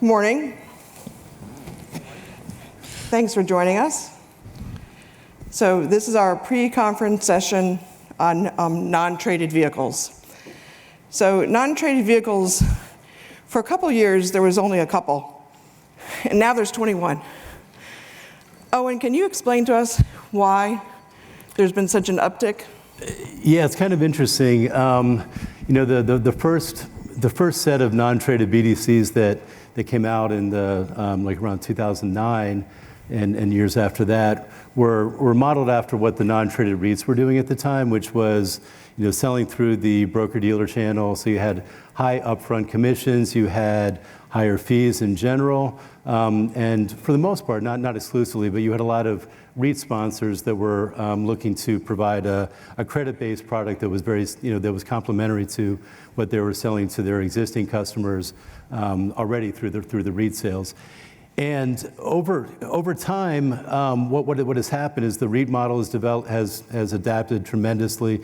Morning. Thanks for joining us. So this is our pre-conference session on non-traded vehicles. So non-traded vehicles, for a couple years, there was only a couple, and now there's 21. Owen, can you explain to us why there's been such an uptick? Yeah, it's kind of interesting. The first set of non-traded BDCs that came out in the like around 2009 and years after that were modeled after what the non-traded REITs were doing at the time, which was selling through the broker-dealer channel. So you had high upfront commissions, you had higher fees in general, and for the most part, not exclusively, but you had a lot of REIT sponsors that were looking to provide a credit-based product that was very, that was complementary to what they were selling to their existing customers already through the REIT sales. And over time, what has happened is the REIT model has adapted tremendously,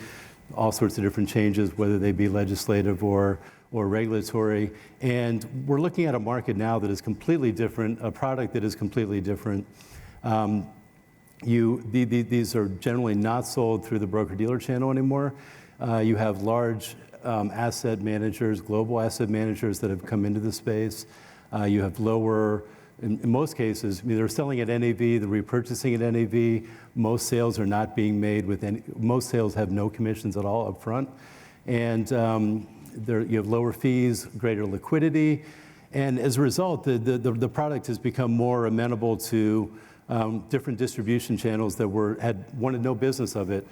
all sorts of different changes, whether they be legislative or regulatory. And we're looking at a market now that is completely different, a product that is completely different. These are generally not sold through the broker-dealer channel anymore. You have large asset managers, global asset managers that have come into the space. You have lower, in most cases, they're selling at NAV, they're repurchasing at NAV. Most sales are not being made with any, most sales have no commissions at all up front. And you have lower fees, greater liquidity. And as a result, the product has become more amenable to different distribution channels that had wanted no business of it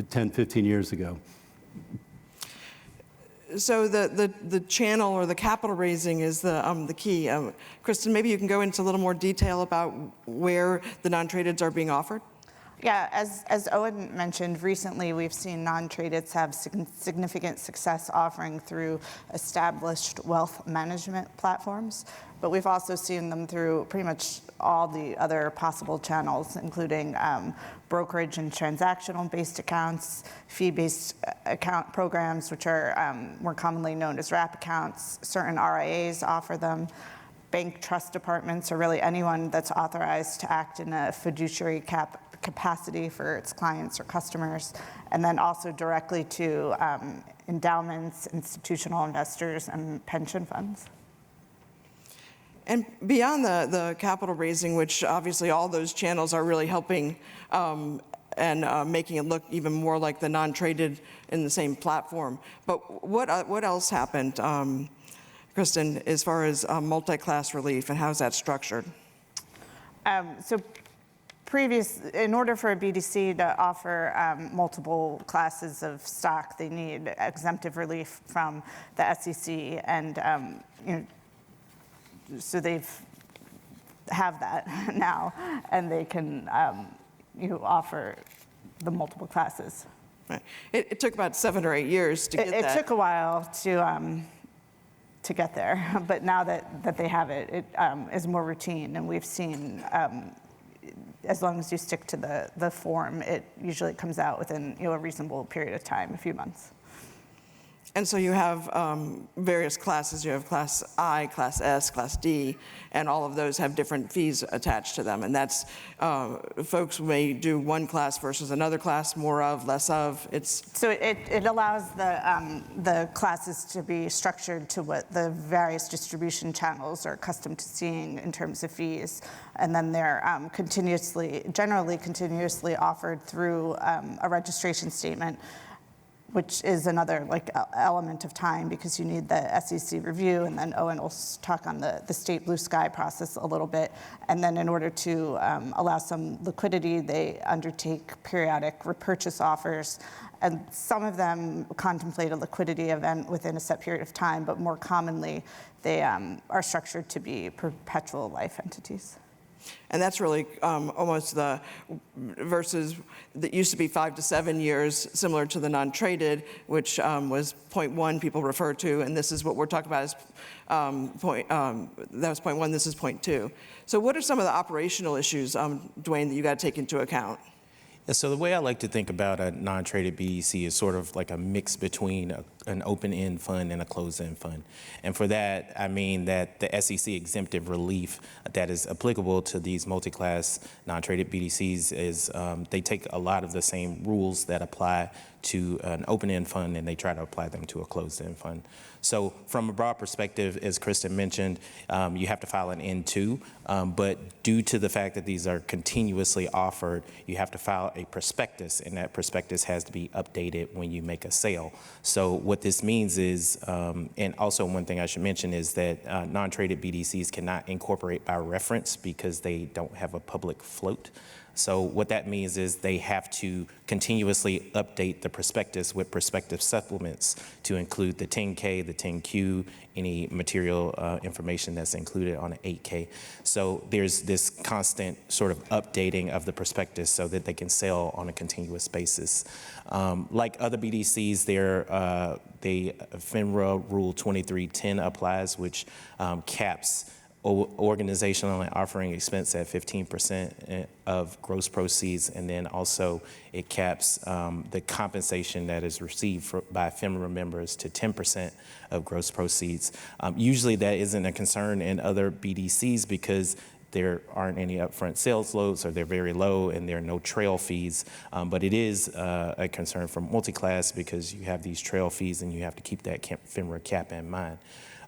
10, 15 years ago. So the channel or the capital raising is the key. Kristen, maybe you can go into a little more detail about where the non-tradeds are being offered? Yeah, as Owen mentioned, recently we've seen non-tradeds have significant success offering through established wealth management platforms, but we've also seen them through pretty much all the other possible channels, including brokerage and transactional-based accounts, fee-based account programs, which are more commonly known as wrap accounts. Certain RIAs offer them. Bank trust departments, or really anyone that's authorized to act in a fiduciary capacity for its clients or customers, and then also directly to endowments, institutional investors, and pension funds. And beyond the capital raising, which obviously all those channels are really helping and making it look even more like the non-traded in the same platform, but what else happened, Kristen, as far as multi-class relief, and how is that structured? In order for a BDC to offer multiple classes of stock, they need exemptive relief from the SEC, and so have that now, and they can offer the multiple classes. Right. It took about 7 or 8 years to get that. It took a while to get there, but now that they have it, it is more routine, and we've seen. As long as you stick to the form, it usually comes out within a reasonable period of time, a few months. And so you have various classes. You have Class I, Class S, Class D, and all of those have different fees attached to them. And that's, folks may do one class versus another class, more of, less of. So it allows the classes to be structured to what the various distribution channels are accustomed to seeing in terms of fees. And then they're generally continuously offered through a registration statement, which is another element of time because you need the SEC review, and then Owen will talk on the state blue sky process a little bit. And then in order to allow some liquidity, they undertake periodic repurchase offers. And some of them contemplate a liquidity event within a set period of time, but more commonly, they are structured to be perpetual life entities. And that's really almost versus that used to be 5 to 7 years, similar to the non-traded, which was 0.1 people refer to, and this is what we're talking about as that was 0.1, this is 0.2. So what are some of the operational issues, Dwayne, that you got to take into account? And so the way I like to think about a non-traded BDC is sort of like a mix between an open-end fund and a closed-end fund. And for that, I mean that the SEC exemptive relief that is applicable to these multi-class non-traded BDCs is they take a lot of the same rules that apply to an open-end fund and they try to apply them to a closed-end fund. So from a broad perspective, as Kristen mentioned, you have to file an N2, but due to the fact that these are continuously offered, you have to file a prospectus, and that prospectus has to be updated when you make a sale. So what this means is, and also one thing I should mention is that non-traded BDCs cannot incorporate by reference because they don't have a public float. So what that means is they have to continuously update the prospectus with prospective supplements to include the 10K, the 10Q, any material information that's included on an 8K. So there's this constant sort of updating of the prospectus so that they can sell on a continuous basis. Like other BDCs, FINRA Rule 2310 applies, which caps organizational and offering expense at 15% of gross proceeds, and then also it caps the compensation that is received by FINRA members to 10% of gross proceeds. Usually that isn't a concern in other BDCs because there aren't any upfront sales loads or they're very low and there are no trail fees, but it is a concern for multi-class because you have these trail fees and you have to keep that FINRA cap in mind.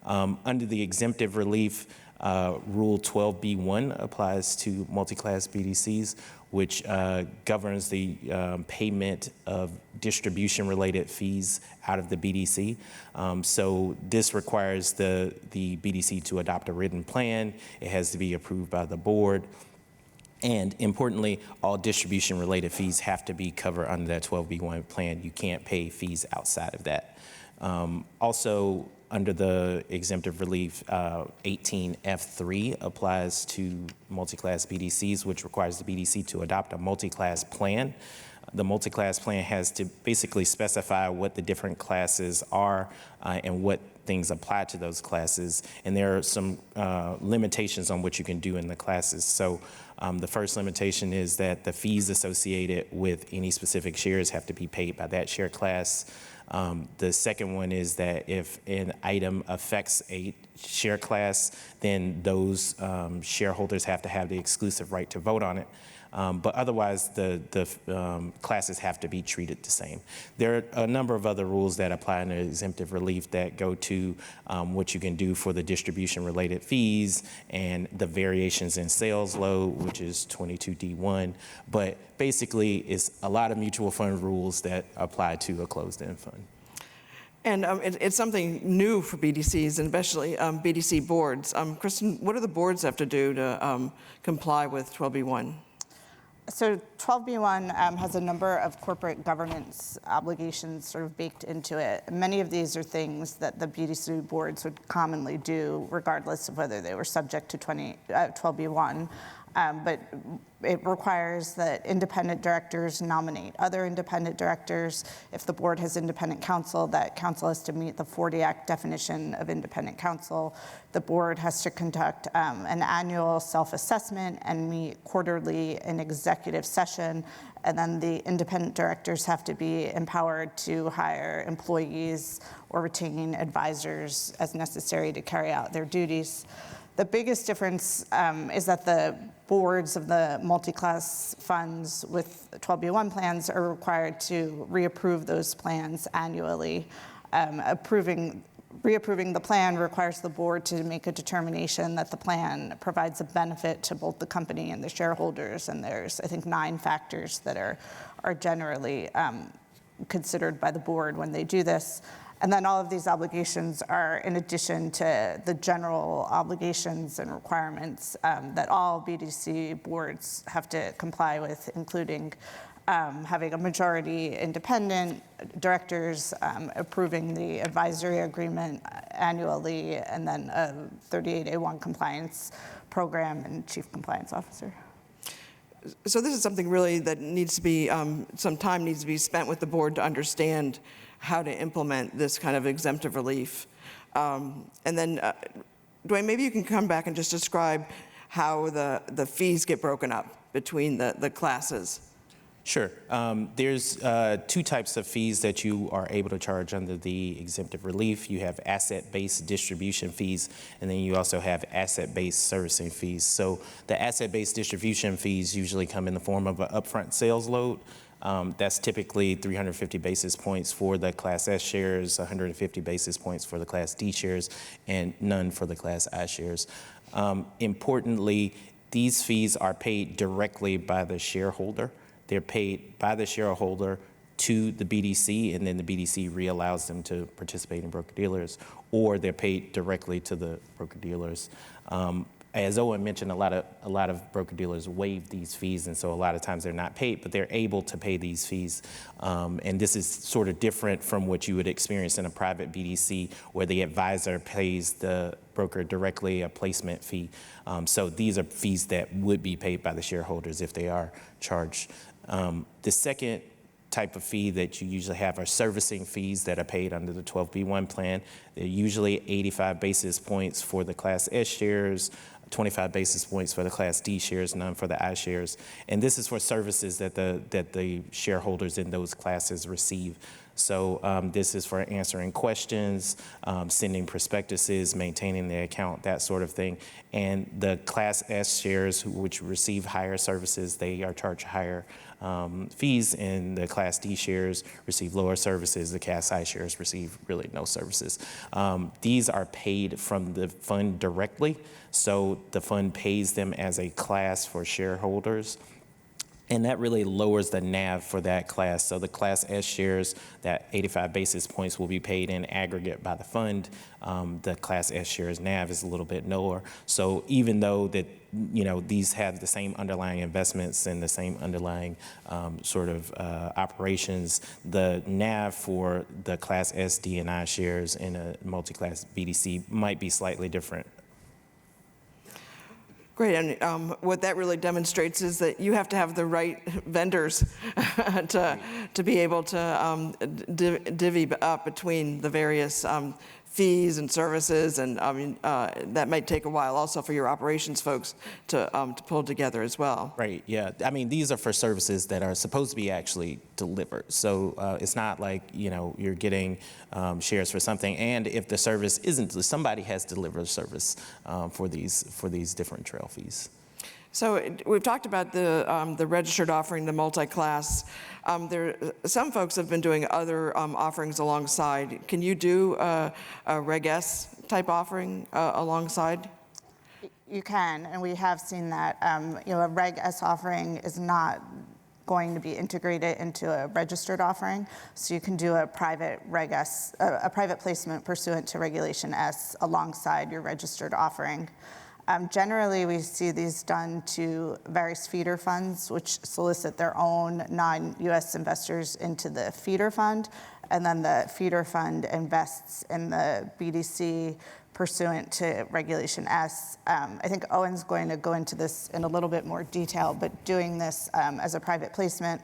Under the exemptive relief, Rule 12B1 applies to multi-class BDCs, which governs the payment of distribution-related fees out of the BDC. So this requires the BDC to adopt a written plan. It has to be approved by the board. And importantly, all distribution-related fees have to be covered under that 12B1 plan. You can't pay fees outside of that. Also, under the exemptive relief, 18F3 applies to multi-class BDCs, which requires the BDC to adopt a multi-class plan. The multi-class plan has to basically specify what the different classes are and what things apply to those classes. And there are some limitations on what you can do in the classes. So the first limitation is that the fees associated with any specific shares have to be paid by that share class. The second one is that if an item affects a share class, then those shareholders have to have the exclusive right to vote on it. But otherwise, the classes have to be treated the same. There are a number of other rules that apply in the exemptive relief that go to what you can do for the distribution-related fees and the variations in sales load, which is 22D1. But basically, it's a lot of mutual fund rules that apply to a closed-end fund. And it's something new for BDCs, and especially BDC boards. Kristen, what do the boards have to do to comply with 12B1? So 12B1 has a number of corporate governance obligations sort of baked into it. Many of these are things that the BDC boards would commonly do regardless of whether they were subject to 12B1. But it requires that independent directors nominate other independent directors. If the board has independent counsel, that counsel has to meet the 40 Act definition of independent counsel. The board has to conduct an annual self-assessment and meet quarterly in executive session. And then the independent directors have to be empowered to hire employees or retain advisors as necessary to carry out their duties. The biggest difference is that the boards of the multi-class funds with 12B1 plans are required to reapprove those plans annually. Reapproving the plan requires the board to make a determination that the plan provides a benefit to both the company and the shareholders, and there's, I think, 9 factors that are generally considered by the board when they do this. And then all of these obligations are in addition to the general obligations and requirements that all BDC boards have to comply with, including having a majority independent directors, approving the advisory agreement annually, and then a 38A1 compliance program and chief compliance officer. So this is something really that needs to be, some time needs to be spent with the board to understand how to implement this kind of exemptive relief. And then, Dwayne, maybe you can come back and just describe how the fees get broken up between the classes. Sure. There's two types of fees that you are able to charge under the exemptive relief. You have asset-based distribution fees, and then you also have asset-based servicing fees. So the asset-based distribution fees usually come in the form of an upfront sales load. That's typically 350 basis points for the Class S shares, 150 basis points for the Class D shares, and none for the Class I shares. Importantly, these fees are paid directly by the shareholder. They're paid by the shareholder to the BDC, and then the BDC reallows them to participate in broker-dealers, or they're paid directly to the broker-dealers. As Owen mentioned, a lot of broker-dealers waive these fees, and so a lot of times they're not paid, but they're able to pay these fees. And this is sort of different from what you would experience in a private BDC, where the advisor pays the broker directly a placement fee. So these are fees that would be paid by the shareholders if they are charged. The second type of fee that you usually have are servicing fees that are paid under the 12B1 plan. They're usually 85 basis points for the Class S shares, 25 basis points for the Class D shares, none for the I shares. And this is for services that the shareholders in those classes receive. So this is for answering questions, sending prospectuses, maintaining the account, that sort of thing. And the Class S shares, which receive higher services, they are charged higher fees, and the Class D shares receive lower services. The Class I shares receive really no services. These are paid from the fund directly, so the fund pays them as a class for shareholders. And that really lowers the NAV for that class. So the Class S shares, that 85 basis points will be paid in aggregate by the fund. The Class S shares NAV is a little bit lower. So even though that, these have the same underlying investments and the same underlying operations, the NAV for the Class S, D, and I shares in a multi-class BDC might be slightly different. Great, and what that really demonstrates is that you have to have the right vendors to be able to divvy up between the various fees and services, and that might take a while also for your operations folks to pull together as well. Right, yeah. I mean, these are for services that are supposed to be actually delivered. So it's not like, you're getting shares for something, and if the service isn't, somebody has delivered a service for these different trail fees. So we've talked about the registered offering, the multi-class. Some folks have been doing other offerings alongside. Can you do a Reg S type offering alongside? You can, and we have seen that. A Reg S offering is not going to be integrated into a registered offering, so you can do a private Reg S, a private placement pursuant to Regulation S alongside your registered offering. Generally, we see these done to various feeder funds, which solicit their own non-U.S. investors into the feeder fund, and then the feeder fund invests in the BDC pursuant to Regulation S. I think Owen's going to go into this in a little bit more detail, but doing this as a private placement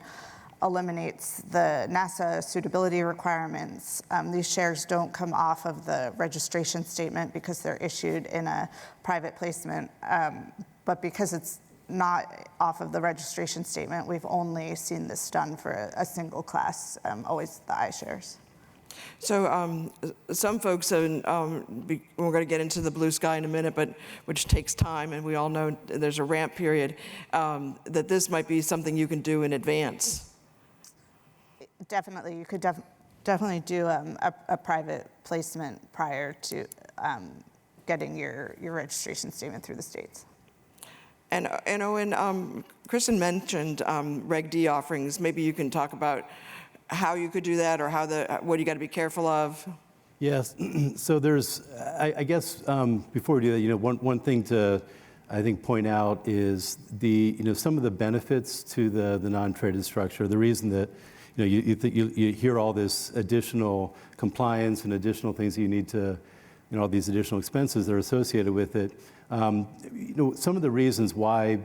eliminates the NASA suitability requirements. These shares don't come off of the registration statement because they're issued in a private placement, but because it's not off of the registration statement, we've only seen this done for a single class, always the I shares. So some folks, we're going to get into the blue sky in a minute, but which takes time, and we all know there's a ramp period, that this might be something you can do in advance. Definitely, you could definitely do a private placement prior to getting your registration statement through the states. And Owen, Kristen mentioned Reg D offerings. Maybe you can talk about how you could do that, or what you got to be careful of. Yes. So there's, I guess, before we do that, one thing to, I think, point out is some of the benefits to the non-traded structure. The reason that you hear all this additional compliance and additional things that you need to, all these additional expenses that are associated with it. Some of the reasons why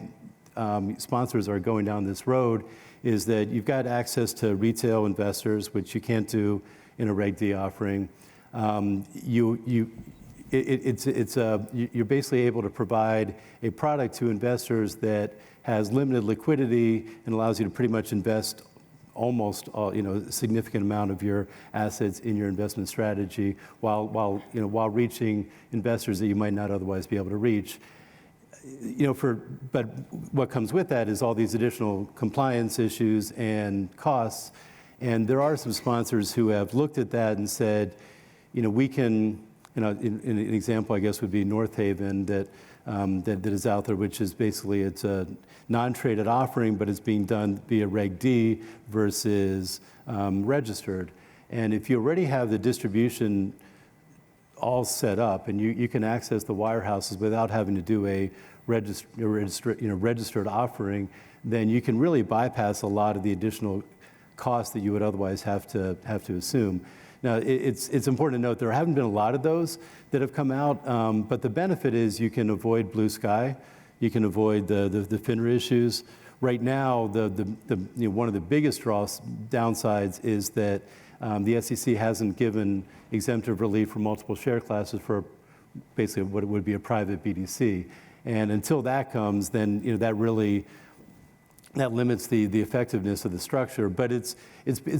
sponsors are going down this road is that you've got access to retail investors, which you can't do in a Reg D offering. you're basically able to provide a product to investors that has limited liquidity and allows you to pretty much invest almost all, a significant amount of your assets in your investment strategy while reaching investors that you might not otherwise be able to reach. But what comes with that is all these additional compliance issues and costs. And there are some sponsors who have looked at that and said, we can, an example I guess would be North Haven that is out there, which is basically it's a non-traded offering, but it's being done via Reg D versus registered. And if you already have the distribution all set up and you can access the wirehouses without having to do a registered offering, then you can really bypass a lot of the additional costs that you would otherwise have to assume. Now, it's important to note there haven't been a lot of those that have come out, but the benefit is you can avoid blue sky, you can avoid the FINRA issues. Right now, one of the biggest downsides is that the SEC hasn't given exemptive relief for multiple share classes for basically what it would be a private BDC. And until that comes, then that limits the effectiveness of the structure. But it's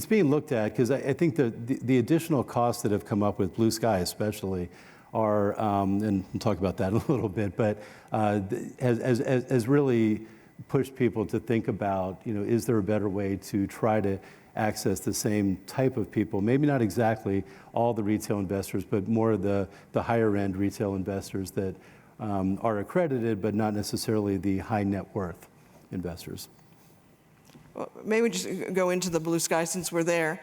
being looked at because I think the additional costs that have come up with blue sky especially are, and we'll talk about that in a little bit, but has really pushed people to think about, is there a better way to try to access the same type of people, maybe not exactly all the retail investors, but more of the higher end retail investors that are accredited, but not necessarily the high net worth investors. Well, maybe we just go into the blue sky since we're there.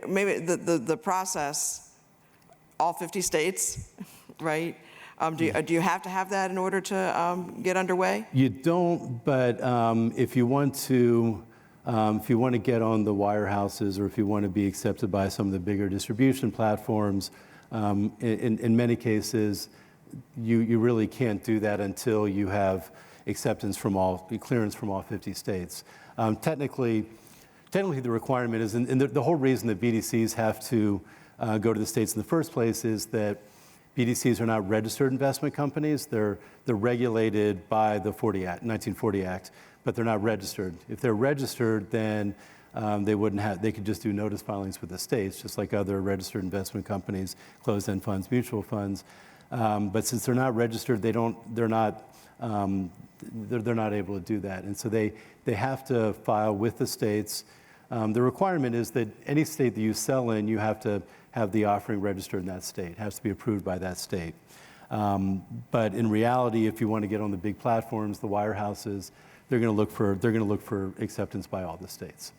Maybe the process, all 50 states, right? Do you have to have that in order to get underway? You don't, but if you want to get on the wirehouses or if you want to be accepted by some of the bigger distribution platforms, in many cases, you really can't do that until you have clearance from all 50 states. Technically, the requirement is, and the whole reason that BDCs have to go to the states in the first place is that BDCs are not registered investment companies. They're regulated by the 1940 Act, but they're not registered. If they're registered, then they could just do notice filings with the states, just like other registered investment companies, closed-end funds, mutual funds. But since they're not registered, they're not able to do that. And so they have to file with the states. The requirement is that any state that you sell in, you have to have the offering registered in that state. It has to be approved by that state. But in reality, if you want to get on the big platforms, the wirehouses, they're going to look for acceptance by all the states.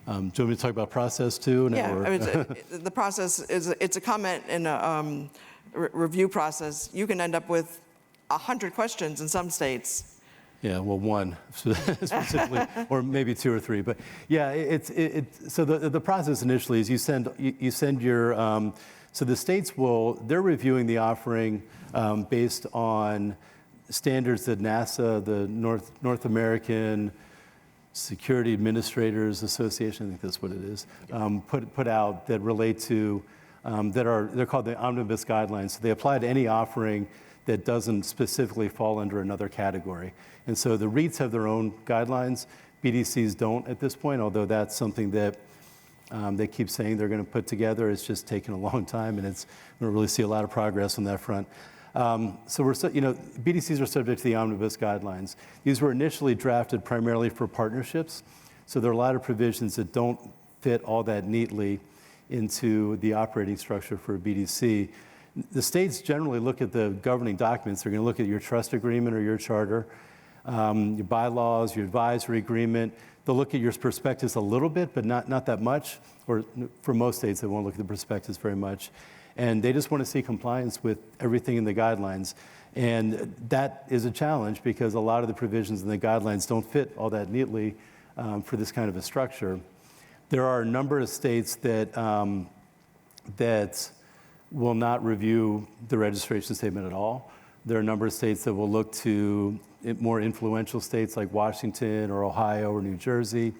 Do you want me to talk about process too? Yeah, the process it's a comment and a review process. You can end up with 100 questions in some states. Yeah, well, one specifically, or maybe two or three. But yeah, so the process initially is you send your. So the states they're reviewing the offering based on standards that NASA, the North American Security Administrators Association, I think that's what it is, put out that relate to they're called the omnibus guidelines. So they apply to any offering that doesn't specifically fall under another category. And so the REITs have their own guidelines. BDCs don't at this point, although that's something that they keep saying they're going to put together. It's just taken a long time, and we don't really see a lot of progress on that front. So BDCs are subject to the omnibus guidelines. These were initially drafted primarily for partnerships. So there are a lot of provisions that don't fit all that neatly into the operating structure for a BDC. The states generally look at the governing documents. They're going to look at your trust agreement or your charter, your bylaws, your advisory agreement. They'll look at your prospectus a little bit, but not that much. Or for most states, they won't look at the prospectus very much. And they just want to see compliance with everything in the guidelines. And that is a challenge because a lot of the provisions in the guidelines don't fit all that neatly for this kind of a structure. There are a number of states that will not review the registration statement at all. There are a number of states that will look to more influential states like Washington or Ohio or New Jersey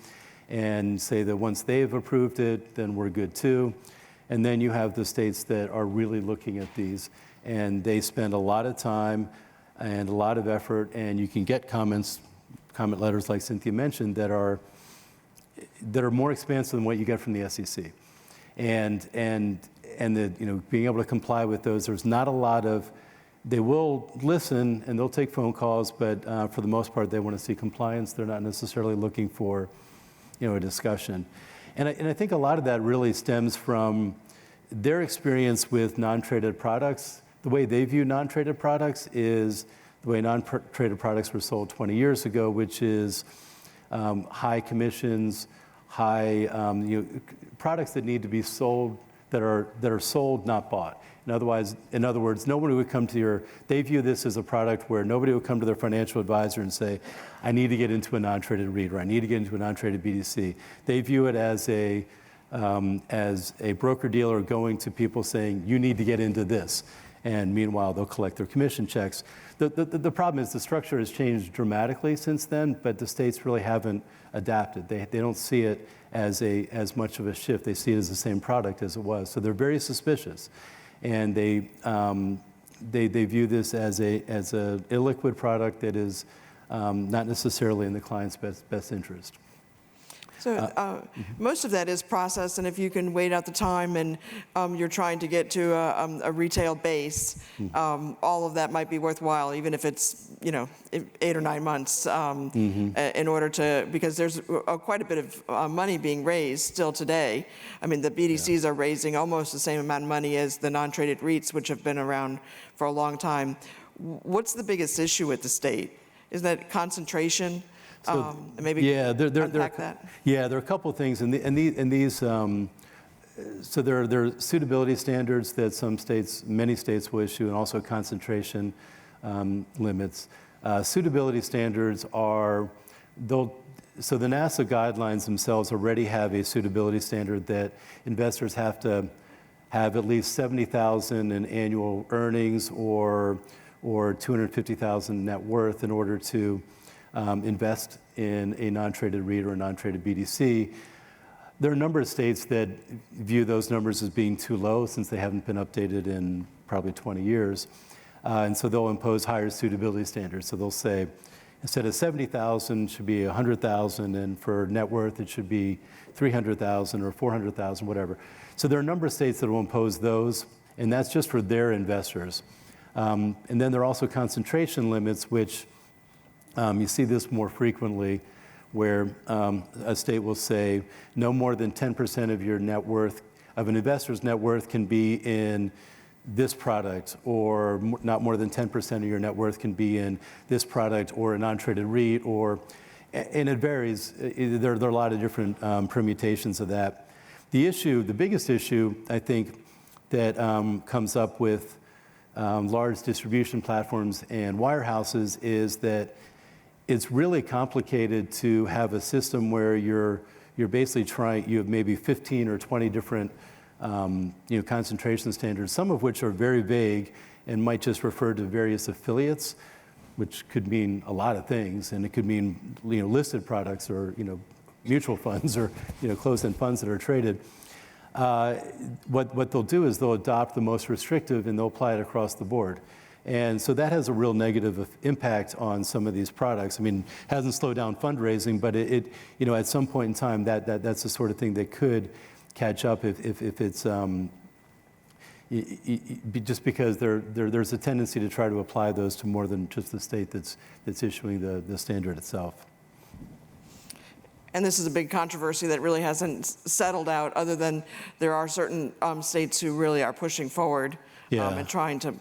and say that once they've approved it, then we're good too. And then you have the states that are really looking at these, and they spend a lot of time and a lot of effort, and you can get comment letters like Cynthia mentioned that are more expansive than what you get from the SEC. And being able to comply with those, there's not a lot of, they will listen and they'll take phone calls, but for the most part, they want to see compliance. They're not necessarily looking for, a discussion. And I think a lot of that really stems from their experience with non-traded products. The way they view non-traded products is the way non-traded products were sold 20 years ago, which is high commissions, high products that need to be sold, that are sold, not bought. In other words, nobody would come to they view this as a product where nobody would come to their financial advisor and say, I need to get into a non-traded REIT, or I need to get into a non-traded BDC. They view it as a broker-dealer going to people saying, you need to get into this. And meanwhile, they'll collect their commission checks. The problem is the structure has changed dramatically since then, but the states really haven't adapted. They don't see it as much of a shift. They see it as the same product as it was. So they're very suspicious. And they view this as a illiquid product that is not necessarily in the client's best interest. So most of that is processed, and if you can wait out the time and you're trying to get to a retail base, all of that might be worthwhile, even if it's 8 or 9 months, in order to, because there's quite a bit of money being raised still today. I mean, the BDCs are raising almost the same amount of money as the non-traded REITs, which have been around for a long time. What's the biggest issue with the state? Is that concentration? Maybe unpack that. Yeah, there are a couple of things, and these. So there are suitability standards that many states will issue, and also concentration limits. Suitability standards are, so the NASA guidelines themselves already have a suitability standard that investors have to have at least $70,000 in annual earnings or $250,000 net worth in order to invest in a non-traded REIT or a non-traded BDC. There are a number of states that view those numbers as being too low since they haven't been updated in probably 20 years. And so they'll impose higher suitability standards. So they'll say, instead of $70,000, it should be $100,000, and for net worth, it should be $300,000 or $400,000, whatever. So there are a number of states that will impose those, and that's just for their investors. And then there are also concentration limits, which you see this more frequently, where a state will say no more than 10% of your net worth, of an investor's net worth, can be in this product, or not more than 10% of your net worth can be in this product or a non-traded REIT, and it varies. There are a lot of different permutations of that. The biggest issue, I think, that comes up with large distribution platforms and wirehouses is that it's really complicated to have a system where you're basically you have maybe 15 or 20 different concentration standards, some of which are very vague and might just refer to various affiliates, which could mean a lot of things, and it could mean listed products or mutual funds or closed-end funds that are traded. What they'll do is they'll adopt the most restrictive and they'll apply it across the board. And so that has a real negative impact on some of these products. I mean, it hasn't slowed down fundraising, but it at some point in time that's the sort of thing that could catch up if it's just because there's a tendency to try to apply those to more than just the state that's issuing the standard itself. And this is a big controversy that really hasn't settled out, other than there are certain states who really are pushing forward and trying to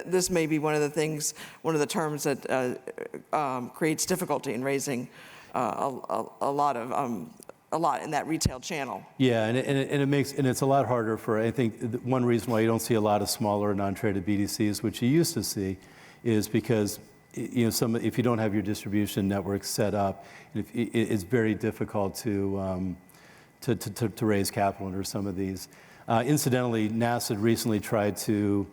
this may be one of the terms that creates difficulty in raising a lot in that retail channel. Yeah, and it's a lot harder for, I think, one reason why you don't see a lot of smaller non-traded BDCs, which you used to see, is because if you don't have your distribution network set up, it's very difficult to raise capital under some of these. Incidentally, NASA recently tried to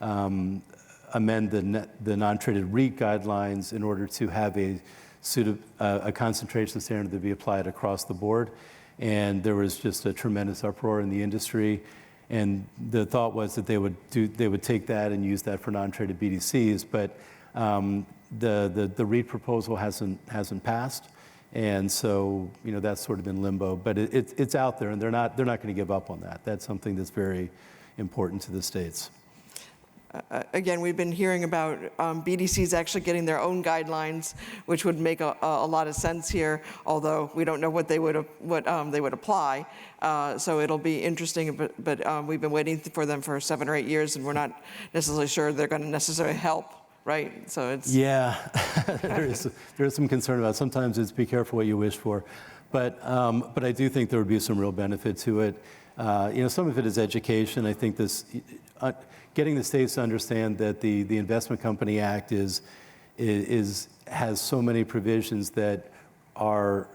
amend the non-traded REIT guidelines in order to have a concentration standard to be applied across the board. and there was just a tremendous uproar in the industry. And the thought was that they would take that and use that for non-traded BDCs, but the REIT proposal hasn't passed, and so that's sort of in limbo. But it's out there, and they're not going to give up on that. That's something that's very important to the states. Again, we've been hearing about BDCs actually getting their own guidelines, which would make a lot of sense here, although we don't know what they would apply. So it'll be interesting, but we've been waiting for them for 7 or 8 years, and we're not necessarily sure they're going to necessarily help, right? So it's... Yeah, there is some concern about it. Sometimes it's be careful what you wish for, but I do think there would be some real benefit to it. Some of it is education. I think this... getting the states to understand that the Investment Company Act has so many provisions that are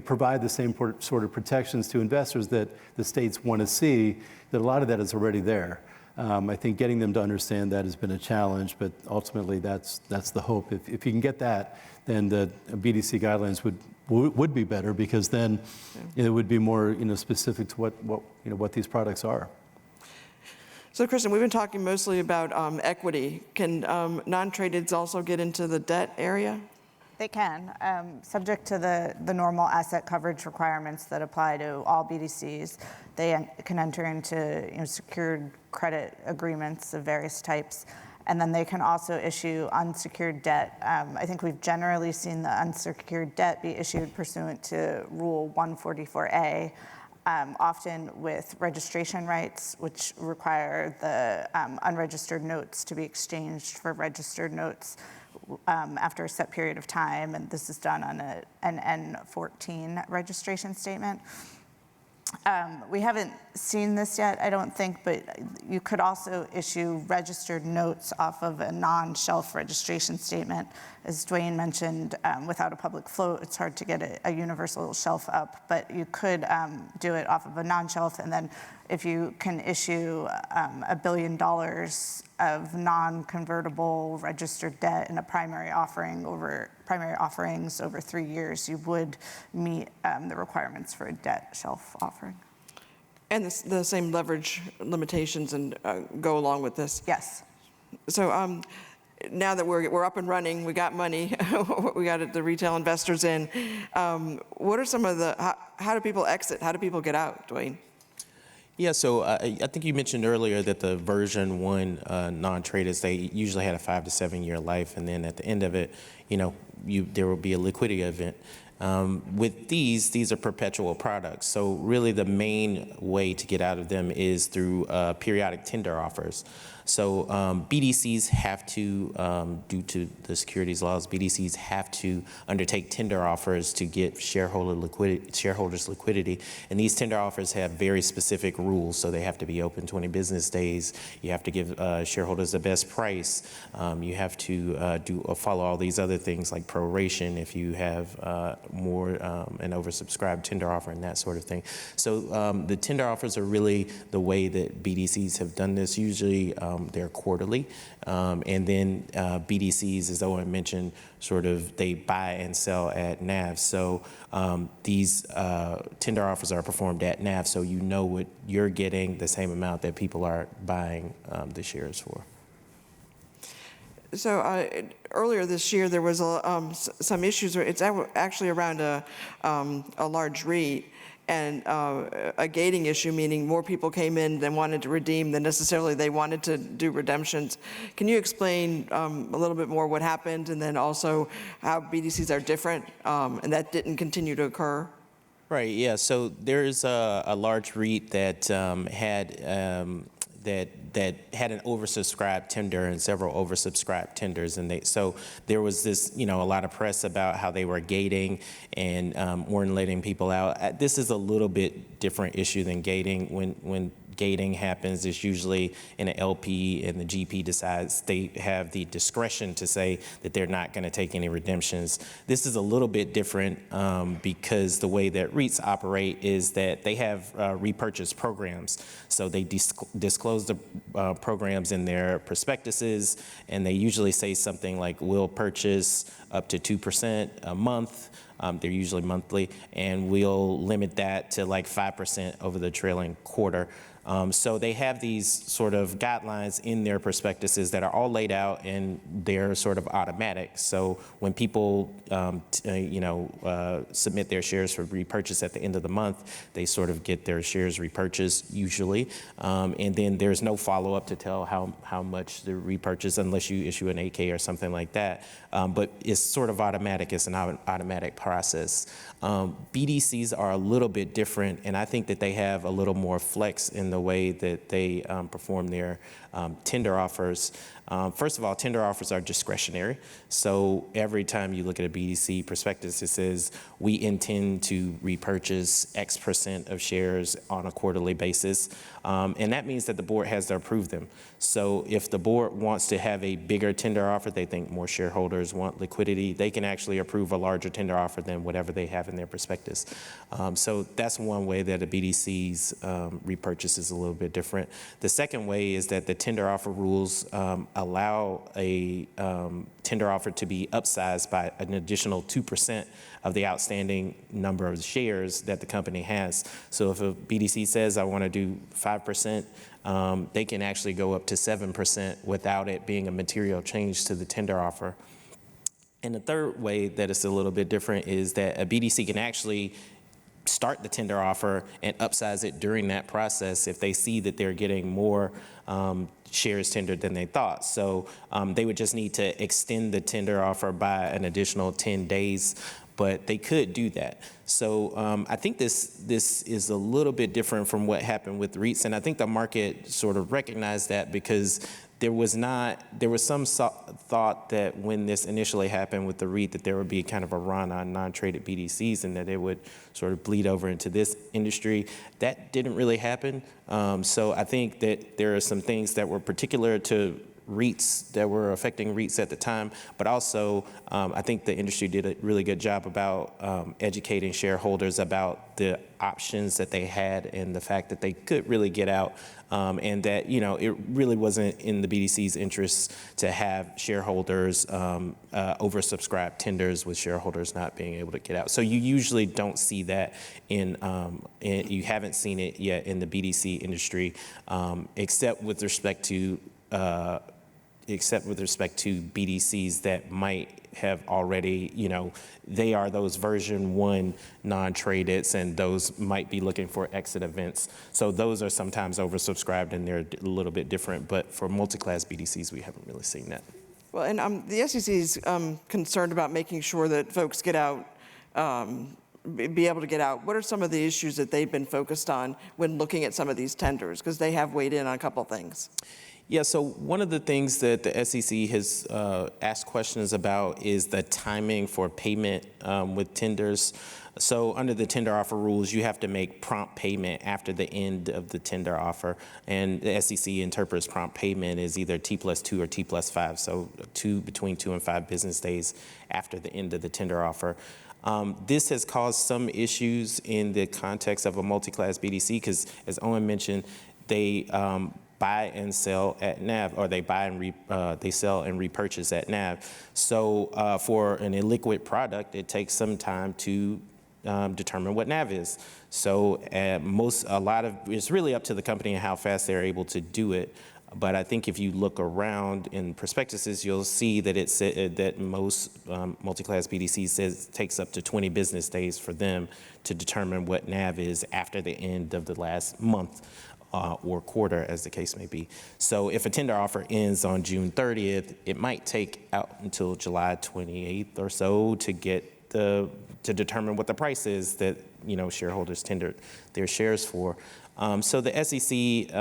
provide the same sort of protections to investors that the states want to see, that a lot of that is already there. I think getting them to understand that has been a challenge, but ultimately that's the hope. If you can get that, then the BDC guidelines would be better, because then it would be more specific to what these products are. So, Kristen, we've been talking mostly about equity. Can non-tradeds also get into the debt area? They can, subject to the normal asset coverage requirements that apply to all BDCs. They can enter into secured credit agreements of various types, and then they can also issue unsecured debt. I think we've generally seen the unsecured debt be issued pursuant to Rule 144A. Often with registration rights, which require the unregistered notes to be exchanged for registered notes after a set period of time, and this is done on an N14 registration statement. We haven't seen this yet, I don't think, but you could also issue registered notes off of a non-shelf registration statement. As Dwayne mentioned, without a public float, it's hard to get a universal shelf up, but you could do it off of a non-shelf, and then if you can issue $1 billion of non-convertible registered debt in a primary offerings over 3 years, you would meet the requirements for a debt shelf offering. And the same leverage limitations and go along with this. Yes. So now that we're up and running, we got money, we got the retail investors in. What are some of how do people exit? How do people get out, Dwayne? Yeah, so I think you mentioned earlier that the version 1 non-traders, they usually had a 5 to 7 year life, and then at the end of it, there will be a liquidity event. With these are perpetual products, so really the main way to get out of them is through periodic tender offers. So BDCs have to, due to the securities laws, BDCs have to undertake tender offers to get shareholders liquidity. And these tender offers have very specific rules. So they have to be open 20 business days. You have to give shareholders the best price. You have to follow all these other things like proration if you have more an oversubscribed tender offer and that sort of thing. So the tender offers are really the way that BDCs have done this. Usually they're quarterly, and then BDCs, as Owen mentioned, sort of they buy and sell at NAV. So these tender offers are performed at NAV, so you know what you're getting, the same amount that people are buying the shares for. So earlier this year, there was some issues. It's actually around a large REIT, and a gating issue, meaning more people came in than wanted to redeem than necessarily they wanted to do redemptions. Can you explain a little bit more what happened, and then also how BDCs are different, and that didn't continue to occur? Right, yeah, so there's a large REIT that that had an oversubscribed tender and several oversubscribed tenders, and so there was this, a lot of press about how they were gating and weren't letting people out. This is a little bit different issue than gating. When gating happens, it's usually in an LP, and the GP decides they have the discretion to say that they're not going to take any redemptions. This is a little bit different because the way that REITs operate is that they have repurchase programs. So they disclose the programs in their prospectuses, and they usually say something like, we'll purchase up to 2% a month They're usually monthly, and we'll limit that to like 5% over the trailing quarter. So they have these sort of guidelines in their prospectuses that are all laid out, and they're sort of automatic. So when people, submit their shares for repurchase at the end of the month, they sort of get their shares repurchased usually, and then there's no follow-up to tell how much the repurchase unless you issue an 8K or something like that. But it's sort of automatic. It's an automatic process. BDCs are a little bit different, and I think that they have a little more flex in the way that they perform their tender offers. First of all, tender offers are discretionary. So every time you look at a BDC prospectus, it says we intend to repurchase X percent of shares on a quarterly basis. And that means that the board has to approve them. So if the board wants to have a bigger tender offer, they think more shareholders want liquidity, they can actually approve a larger tender offer than whatever they have in their prospectus. So that's one way that a BDC's repurchase is a little bit different. The second way is that the tender offer rules allow a tender offer to be upsized by an additional 2% of the outstanding number of shares that the company has. So if a BDC says, I want to do 5%, they can actually go up to 7% without it being a material change to the tender offer. And the third way that it's a little bit different is that a BDC can actually start the tender offer and upsize it during that process if they see that they're getting more shares tendered than they thought. So they would just need to extend the tender offer by an additional 10 days, but they could do that. So I think this is a little bit different from what happened with REITs, and I think the market sort of recognized that because there was some thought that when this initially happened with the REIT that there would be kind of a run on non-traded BDCs and that it would sort of bleed over into this industry. That didn't really happen. So I think that there are some things that were particular to REITs that were affecting REITs at the time, but also I think the industry did a really good job about educating shareholders about the options that they had and the fact that they could really get out, and that it really wasn't in the BDC's interest to have shareholders oversubscribe tenders with shareholders not being able to get out. So you usually don't see that you haven't seen it yet in the BDC industry, except with respect to BDCs that might have already, they are those version 1 non-tradeds, and those might be looking for exit events. So those are sometimes oversubscribed and they're a little bit different, but for multi-class BDCs, we haven't really seen that. Well, and the SEC is concerned about making sure that folks get out, be able to get out. What are some of the issues that they've been focused on when looking at some of these tenders? Because they have weighed in on a couple of things. Yeah, so one of the things that the SEC has asked questions about is the timing for payment with tenders. So under the tender offer rules, you have to make prompt payment after the end of the tender offer. And the SEC interprets prompt payment as either T+2 or T+5, so between 2 and 5 business days after the end of the tender offer. This has caused some issues in the context of a multi-class BDC because, as Owen mentioned, they buy and sell at NAV, or they sell and repurchase at NAV. So for an illiquid product, it takes some time to determine what NAV is. So it's really up to the company and how fast they're able to do it. But I think if you look around in prospectuses, you'll see that that most multi-class BDCs says it takes up to 20 business days for them to determine what NAV is after the end of the last month or quarter, as the case may be. So if a tender offer ends on June 30th, it might take out until July 28th or so to determine what the price is that shareholders tendered their shares for. So the SEC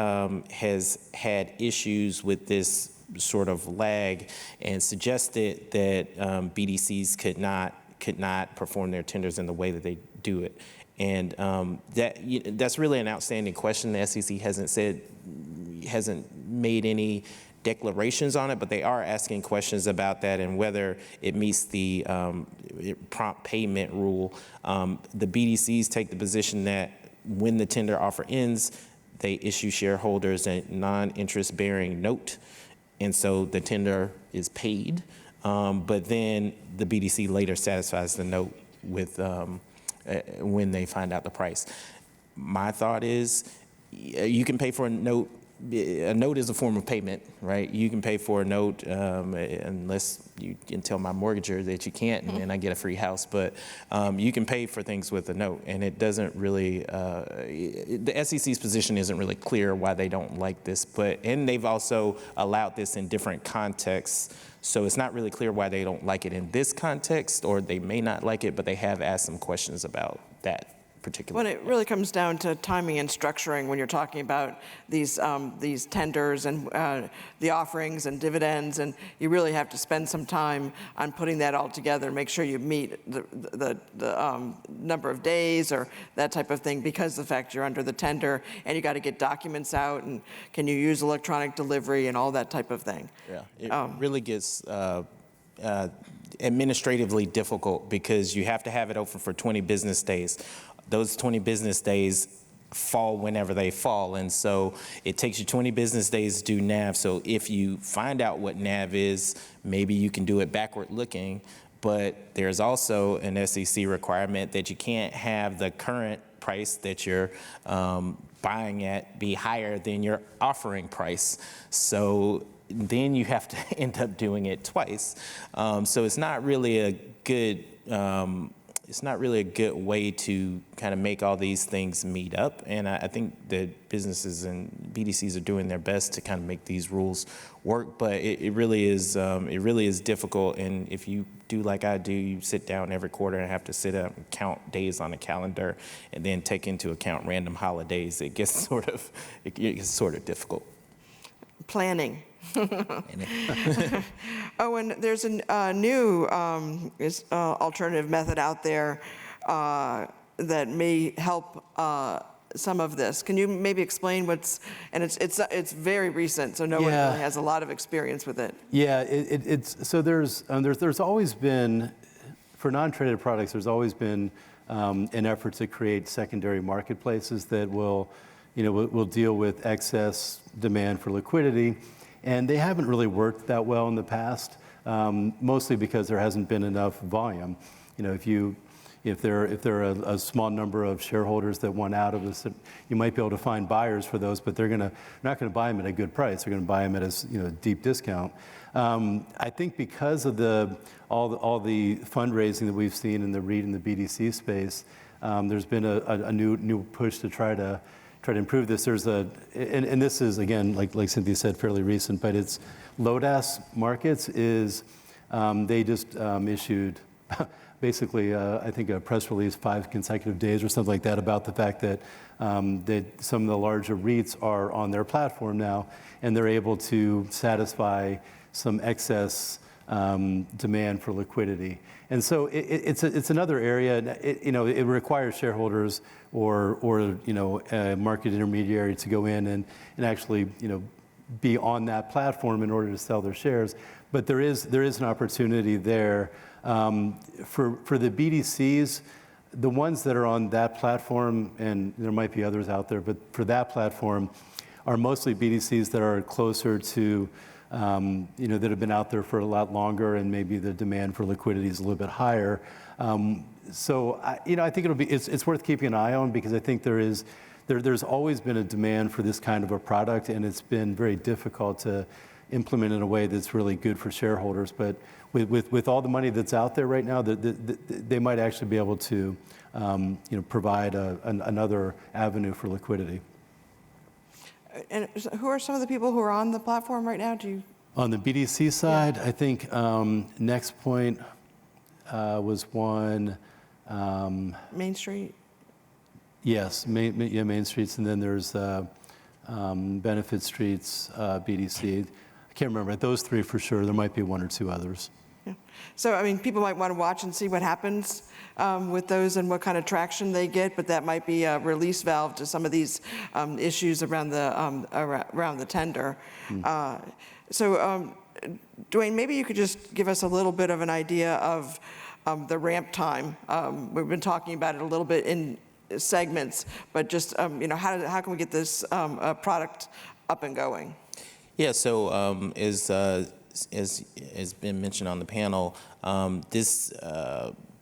has had issues with this sort of lag and suggested that BDCs could not perform their tenders in the way that they do it. And that's really an outstanding question. The SEC hasn't made any declarations on it, but they are asking questions about that and whether it meets the prompt payment rule. The BDCs take the position that when the tender offer ends, they issue shareholders a non-interest bearing note, and so the tender is paid, but then the BDC later satisfies the note with when they find out the price. My thought is you can pay for a note. A note is a form of payment, right? You can pay for a note unless you can tell my mortgager that you can't, and then I get a free house. But you can pay for things with a note, and it doesn't really. The SEC's position isn't really clear why they don't like this, and they've also allowed this in different contexts. So it's not really clear why they don't like it in this context, or they may not like it, but they have asked some questions about that particular. When it really comes down to timing and structuring, when you're talking about these tenders and the offerings and dividends, and you really have to spend some time on putting that all together, make sure you meet the number of days or that type of thing, because of the fact you're under the tender, and you got to get documents out, and can you use electronic delivery and all that type of thing. Yeah, it really gets administratively difficult because you have to have it open for 20 business days. Those 20 business days fall whenever they fall, and so it takes you 20 business days to do NAV. So if you find out what NAV is, maybe you can do it backward looking, but there's also an SEC requirement that you can't have the current price that you're buying at be higher than your offering price. So then you have to end up doing it twice. So it's not really a good way to kind of make all these things meet up. And I think that businesses and BDCs are doing their best to kind of make these rules work. But it really is difficult. And if you do like I do, you sit down every quarter and have to sit up and count days on a calendar, and then take into account random holidays. It gets sort of difficult. Planning. Oh, and there's a new alternative method out there that may help some of this. Can you maybe explain what's, and it's very recent, so no one really has a lot of experience with it. Yeah, so there's always been, for non-traded products, there's always been an effort to create secondary marketplaces that will deal with excess demand for liquidity. And they haven't really worked that well in the past, mostly because there hasn't been enough volume. If there are a small number of shareholders that want out of this, you might be able to find buyers for those, but they're not going to buy them at a good price. They're going to buy them at a deep discount. I think because of all the fundraising that we've seen in the REIT and the BDC space, there's been a new push to try to improve this. And this is, again, like Cynthia said, fairly recent, but it's LODAS Markets is, they just issued basically, I think a press release 5 consecutive days or something like that about the fact that some of the larger REITs are on their platform now, and they're able to satisfy some excess demand for liquidity. And so it's another area. It requires shareholders or a market intermediary to go in and actually be on that platform in order to sell their shares. But there is an opportunity there for the BDCs. The ones that are on that platform, and there might be others out there, but for that platform, are mostly BDCs that are closer to that have been out there for a lot longer, and maybe the demand for liquidity is a little bit higher. So I think it's worth keeping an eye on, because I think there's always been a demand for this kind of a product, and it's been very difficult to implement in a way that's really good for shareholders. But with all the money that's out there right now, they might actually be able to provide another avenue for liquidity. And who are some of the people who are on the platform right now? On the BDC side, I think Next Point was one. Main Street? Yes, Main Streets, and then there's Benefit Streets, BDC. I can't remember. Those 3 for sure. There might be 1 or 2 others. Yeah. So, people might want to watch and see what happens with those and what kind of traction they get, but that might be a release valve to some of these issues around the tender. So, Dwayne, maybe you could just give us a little bit of an idea of the ramp time. We've been talking about it a little bit in segments, but just how can we get this product up and going? Yeah. So as has been mentioned on the panel, this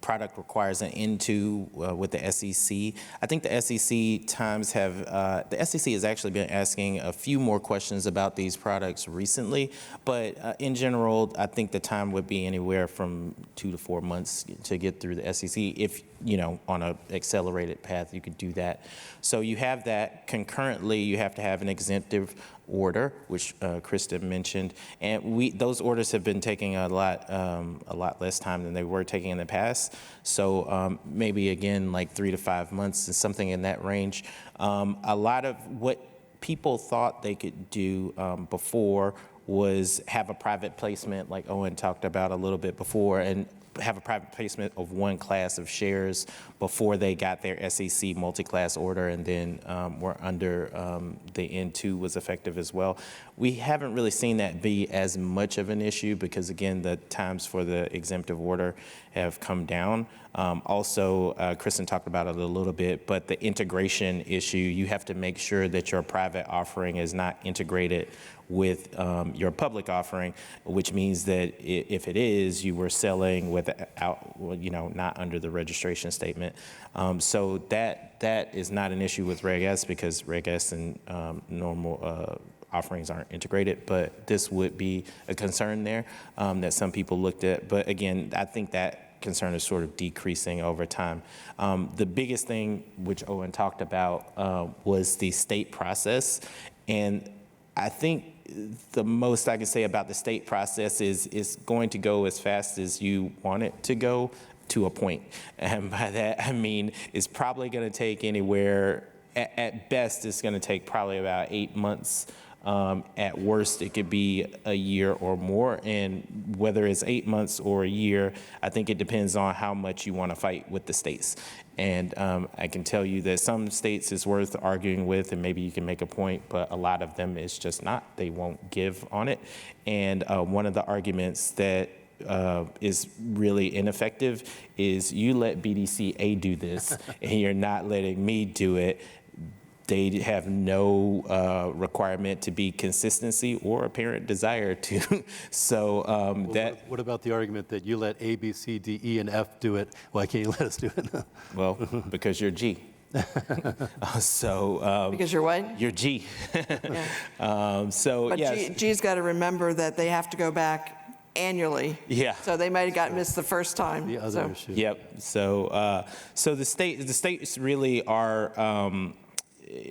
product requires an N2 with the SEC. I think the SEC times have, the SEC has actually been asking a few more questions about these products recently, but in general, I think the time would be anywhere from 2 to 4 months to get through the SEC. If, on an accelerated path, you could do that. So you have that. Concurrently, you have to have an exemptive order, which Krista mentioned, and those orders have been taking a lot less time than they were taking in the past. So maybe again, like 3 to 5 months, something in that range. A lot of what people thought they could do before was have a private placement, like Owen talked about a little bit before, and have a private placement of one class of shares before they got their SEC multi-class order, and then were under the N2 was effective as well. We haven't really seen that be as much of an issue because, again, the times for the exemptive order have come down. Also, Kristen talked about it a little bit, but the integration issue, you have to make sure that your private offering is not integrated with your public offering, which means that if it is, you were selling without, not under the registration statement. So that is not an issue with Reg S because Reg S and normal offerings aren't integrated, but this would be a concern there that some people looked at. But again, I think that concern is sort of decreasing over time. The biggest thing, which Owen talked about, was the state process. And I think the most I can say about the state process is it's going to go as fast as you want it to go to a point. And by that, I mean, it's probably going to take anywhere, at best, it's going to take probably about 8 months. At worst, it could be a year or more. And whether it's 8 months or a year, I think it depends on how much you want to fight with the states. And I can tell you that some states is worth arguing with, and maybe you can make a point, but a lot of them is just not. They won't give on it. And one of the arguments that is really ineffective is you let BDC A do this, and you're not letting me do it. They have no requirement to be consistency or apparent desire to. So What about the argument that you let A, B, C, D, E, and F do it? Why can't you let us do it? Well, because you're G. Because you're what? You're G. Yeah. But yes. G's got to remember that they have to go back annually. Yeah. So they might have got missed the first time. The other issue. Yep. So the states really are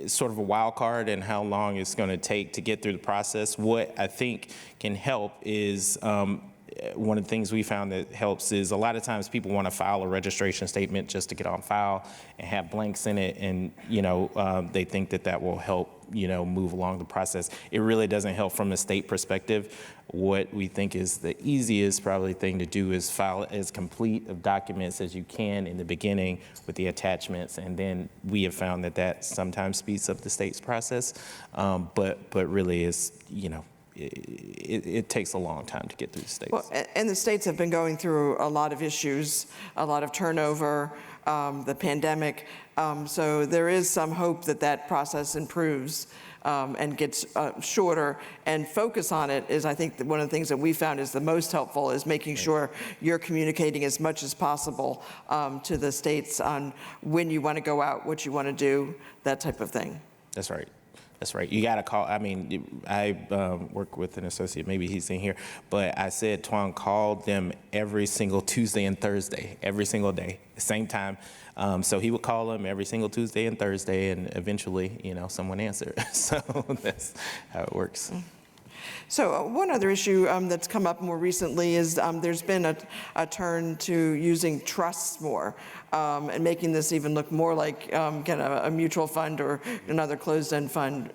sort of a wild card in how long it's going to take to get through the process. What I think can help is one of the things we found that helps is a lot of times people want to file a registration statement just to get on file and have blanks in it, and they think that will help move along the process. It really doesn't help from a state perspective. What we think is the easiest probably thing to do is file as complete of documents as you can in the beginning with the attachments, and then we have found that sometimes speeds up the state's process, but really is it takes a long time to get through the states. Well, and the states have been going through a lot of issues, a lot of turnover, the pandemic. So there is some hope that process improves and gets shorter. And focus on it is, I think, one of the things that we found is the most helpful is making sure you're communicating as much as possible to the states on when you want to go out, what you want to do, that type of thing. That's right. That's right. You got to call. I mean, I work with an associate, maybe he's in here, but I said, Tuan, call them every single Tuesday and Thursday, every single day, same time. So he would call them every single Tuesday and Thursday, and eventually, someone answered. So that's how it works. So one other issue that's come up more recently is there's been a turn to using trusts more and making this even look more like kind of a mutual fund or another closed-end fund.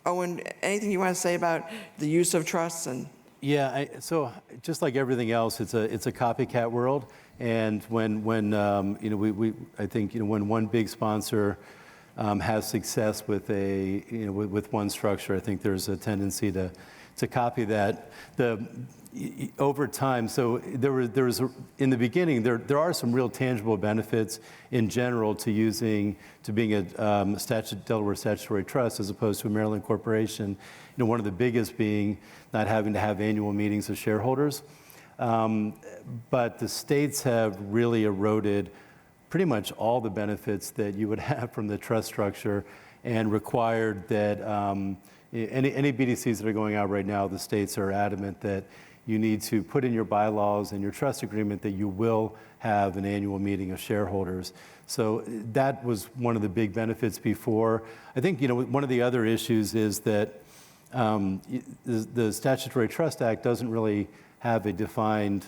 Owen, anything you want to say about the use of trusts? And Yeah, so just like everything else, it's a copycat world, and when I think when one big sponsor has success with with one structure, I think there's a tendency to copy that. Over time, so there was in the beginning there are some real tangible benefits in general to being a Delaware statutory trust as opposed to a Maryland corporation. One of the biggest being not having to have annual meetings of shareholders. But the states have really eroded pretty much all the benefits that you would have from the trust structure and required that any BDCs that are going out right now, the states are adamant that you need to put in your bylaws and your trust agreement that you will have an annual meeting of shareholders. So that was one of the big benefits before. I think, one of the other issues is that the Statutory Trust Act doesn't really have a defined,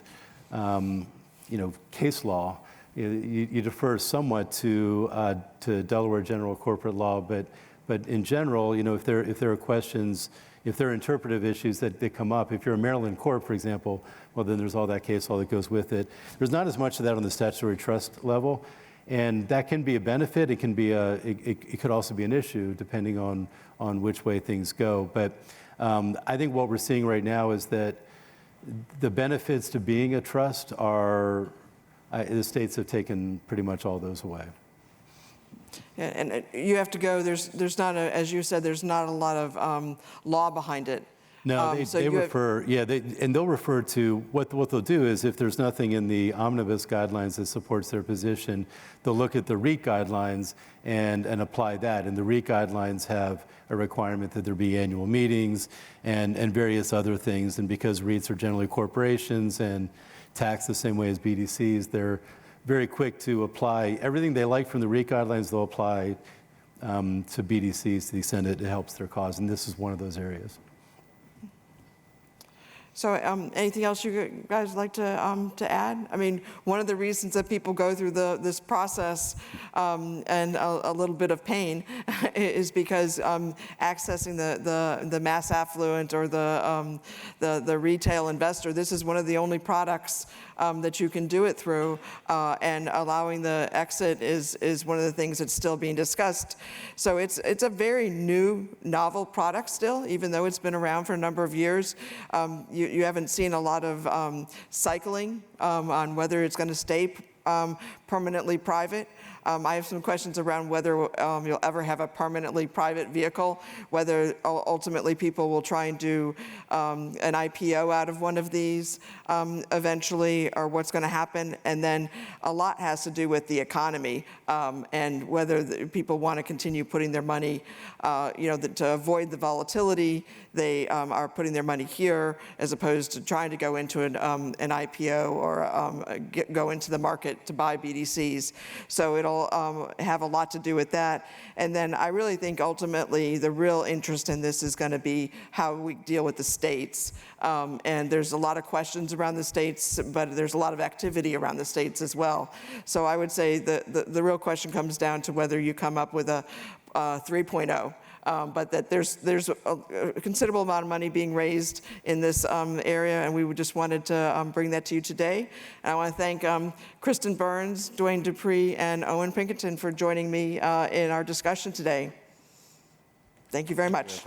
case law. You defer somewhat to Delaware general corporate law, but in general, if there are questions, if there are interpretive issues that come up, if you're a Maryland corp, for example, well, then there's all that case law that goes with it. There's not as much of that on the statutory trust level, and that can be a benefit. It can be it could also be an issue depending on which way things go. But I think what we're seeing right now is that the benefits to being a trust are, the states have taken pretty much all those away. And you have to go, there's not, as you said, there's not a lot of law behind it. No, they refer, and they'll refer to, what they'll do is if there's nothing in the omnibus guidelines that supports their position, they'll look at the REIT guidelines and apply that. And the REIT guidelines have a requirement that there be annual meetings and various other things. And because REITs are generally corporations and taxed the same way as BDCs, they're very quick to apply everything they like from the REIT guidelines. They'll apply to BDCs to the extent it helps their cause, and this is one of those areas. So anything else you guys would like to add? I mean, one of the reasons that people go through this process and a little bit of pain is because accessing the mass affluent or the retail investor, this is one of the only products that you can do it through, and allowing the exit is one of the things that's still being discussed. So it's a very new, novel product still, even though it's been around for a number of years. You haven't seen a lot of cycling on whether it's going to stay permanently private. I have some questions around whether you'll ever have a permanently private vehicle, whether ultimately people will try and do an IPO out of one of these eventually, or what's going to happen. And then a lot has to do with the economy and whether people want to continue putting their money, to avoid the volatility. They are putting their money here as opposed to trying to go into an IPO or go into the market to buy BDCs. So it'll have a lot to do with that. And then I really think ultimately the real interest in this is going to be how we deal with the states. And there's a lot of questions around the states, but there's a lot of activity around the states as well. So I would say the real question comes down to whether you come up with a 3.0. But that there's a considerable amount of money being raised in this area, and we just wanted to bring that to you today. And I want to thank Kristen Burns, Dwayne Dupree, and Owen Pinkerton for joining me in our discussion today. Thank you very much.